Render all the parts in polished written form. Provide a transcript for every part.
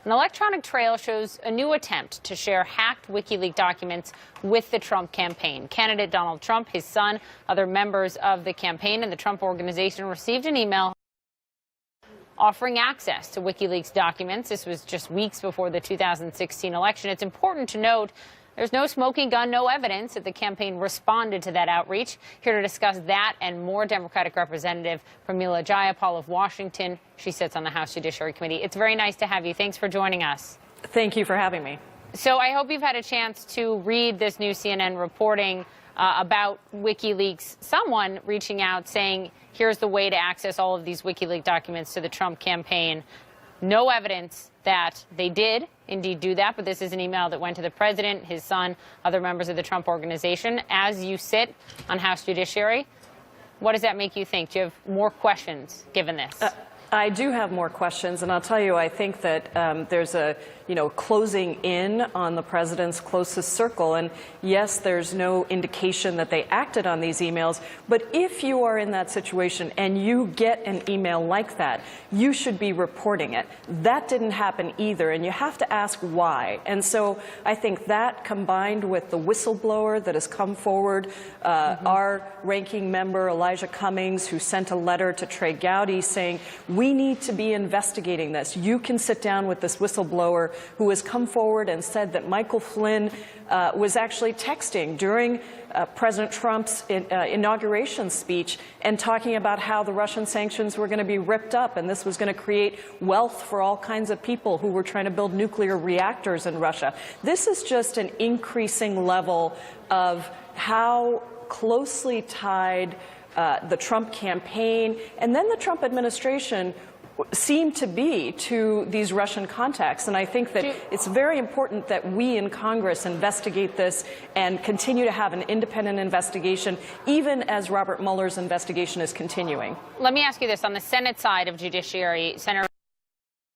An electronic trail shows a new attempt to share hacked WikiLeaks documents with the Trump campaign. Candidate Donald Trump, his son, other members of the campaign and the Trump organization received an email offering access to WikiLeaks documents. This was just weeks before the 2016 election. It's important to note there's no smoking gun, no evidence that the campaign responded to that outreach. Here to discuss that and more, Democratic Representative Pramila Jayapal of Washington. She sits on the House Judiciary Committee. It's very nice to have you. Thanks for joining us. Thank you for having me. So I hope you've had a chance to read this new CNN reporting about WikiLeaks. Someone reaching out saying, here's the way to access all of these WikiLeaks documents to the Trump campaign. No evidence that they did indeed do that, but this is an email that went to the president, his son, other members of the Trump organization. As you sit on House Judiciary, what does that make you think? Do you have more questions given this? I do have more questions, and I'll tell you, I think that there's a, closing in on the president's closest circle. And yes, there's no indication that they acted on these emails, but if you are in that situation and you get an email like that, you should be reporting it. That didn't happen either, and you have to ask why. And so I think that, combined with the whistleblower that has come forward, our ranking member, Elijah Cummings, who sent a letter to Trey Gowdy saying, we need to be investigating this. You can sit down with this whistleblower who has come forward and said that Michael Flynn was actually texting during President Trump's inauguration speech and talking about how the Russian sanctions were going to be ripped up and this was going to create wealth for all kinds of people who were trying to build nuclear reactors in Russia. This is just an increasing level of how closely tied the Trump campaign and then the Trump administration seem to be to these Russian contacts. And I think that it's very important that we in Congress investigate this and continue to have an independent investigation, even as Robert Mueller's investigation is continuing. Let me ask you this. On the Senate side of Judiciary, Senator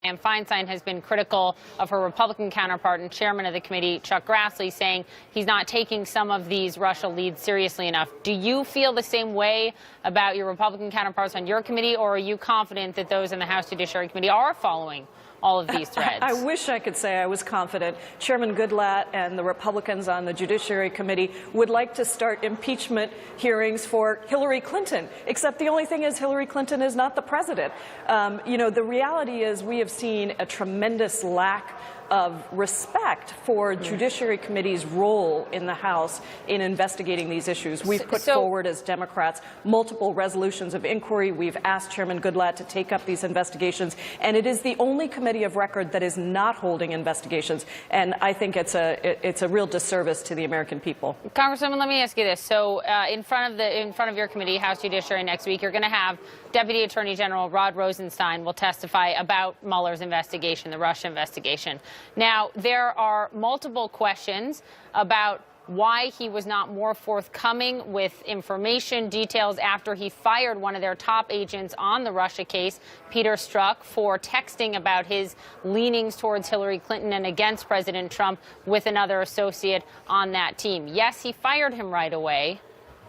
Feinstein has been critical of her Republican counterpart and chairman of the committee, Chuck Grassley, saying he's not taking some of these Russia leads seriously enough. Do you feel the same way about your Republican counterparts on your committee, or are you confident that those in the House Judiciary Committee are following all of these threads? I wish I could say I was confident. Chairman Goodlatte and the Republicans on the Judiciary Committee would like to start impeachment hearings for Hillary Clinton, except the only thing is Hillary Clinton is not the president. The reality is we have seen a tremendous lack of respect for Judiciary Committee's role in the House in investigating these issues. We've put forward as Democrats multiple resolutions of inquiry. We've asked Chairman Goodlatte to take up these investigations, and it is the only committee of record that is not holding investigations. And I think it's a real disservice to the American people. Congresswoman, let me ask you this. So in front of your committee, House Judiciary, next week, you're going to have Deputy Attorney General Rod Rosenstein will testify about Mueller's investigation, the Russia investigation. Now, there are multiple questions about why he was not more forthcoming with information, details after he fired one of their top agents on the Russia case, Peter Strzok, for texting about his leanings towards Hillary Clinton and against President Trump with another associate on that team. Yes, he fired him right away,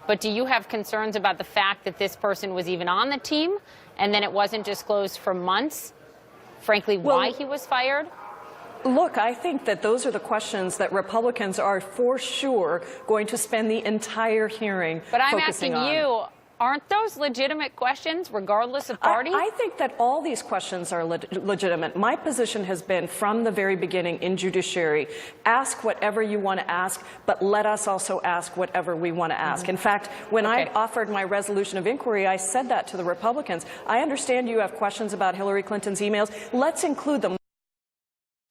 but do you have concerns about the fact that this person was even on the team and then it wasn't disclosed for months, frankly, why he was fired? Look, I think that those are the questions that Republicans are for sure going to spend the entire hearing focusing on. But I'm asking you, aren't those legitimate questions, regardless of party? I think that all these questions are legitimate. My position has been from the very beginning in Judiciary, ask whatever you want to ask, but let us also ask whatever we want to ask. In fact, when I offered my resolution of inquiry, I said that to the Republicans. I understand you have questions about Hillary Clinton's emails. Let's include them.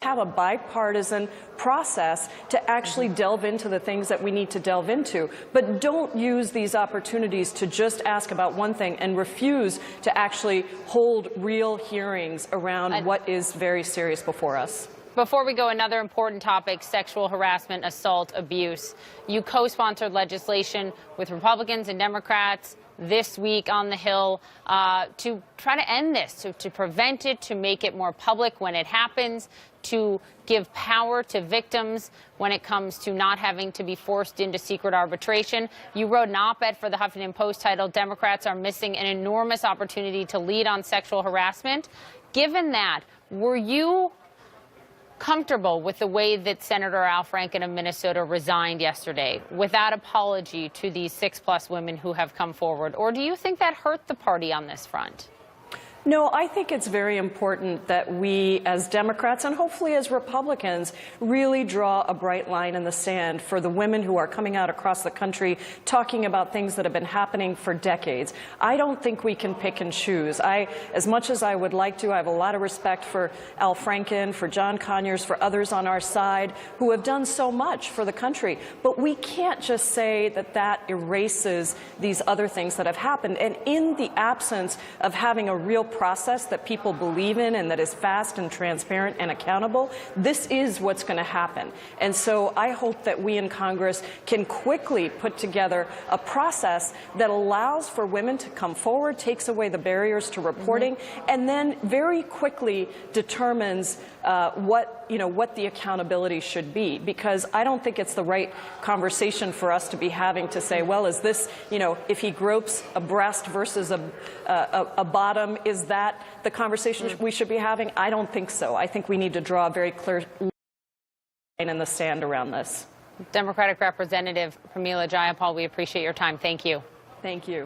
Have a bipartisan process to actually delve into the things that we need to delve into. But don't use these opportunities to just ask about one thing and refuse to actually hold real hearings around what is very serious before us. Before we go, another important topic, sexual harassment, assault, abuse. You co-sponsored legislation with Republicans and Democrats this week on the Hill to try to end this, to prevent it, to make it more public when it happens, to give power to victims when it comes to not having to be forced into secret arbitration. You wrote an op-ed for the Huffington Post titled, "Democrats are missing an enormous opportunity to lead on sexual harassment." Given that, were you comfortable with the way that Senator Al Franken of Minnesota resigned yesterday without apology to these 6+ women who have come forward? Or do you think that hurt the party on this front? No, I think it's very important that we, as Democrats and hopefully as Republicans, really draw a bright line in the sand for the women who are coming out across the country talking about things that have been happening for decades. I don't think we can pick and choose. As much as I would like to, I have a lot of respect for Al Franken, for John Conyers, for others on our side who have done so much for the country. But we can't just say that that erases these other things that have happened. And in the absence of having a real process that people believe in and that is fast and transparent and accountable, this is what's going to happen. And so I hope that we in Congress can quickly put together a process that allows for women to come forward, takes away the barriers to reporting, and then very quickly determines what the accountability should be. Because I don't think it's the right conversation for us to be having to say, well, is this, if he gropes a breast versus a bottom, is that the conversation we should be having? I don't think so. I think we need to draw a very clear line in the sand around this. Democratic Representative Pramila Jayapal, we appreciate your time. Thank you. Thank you.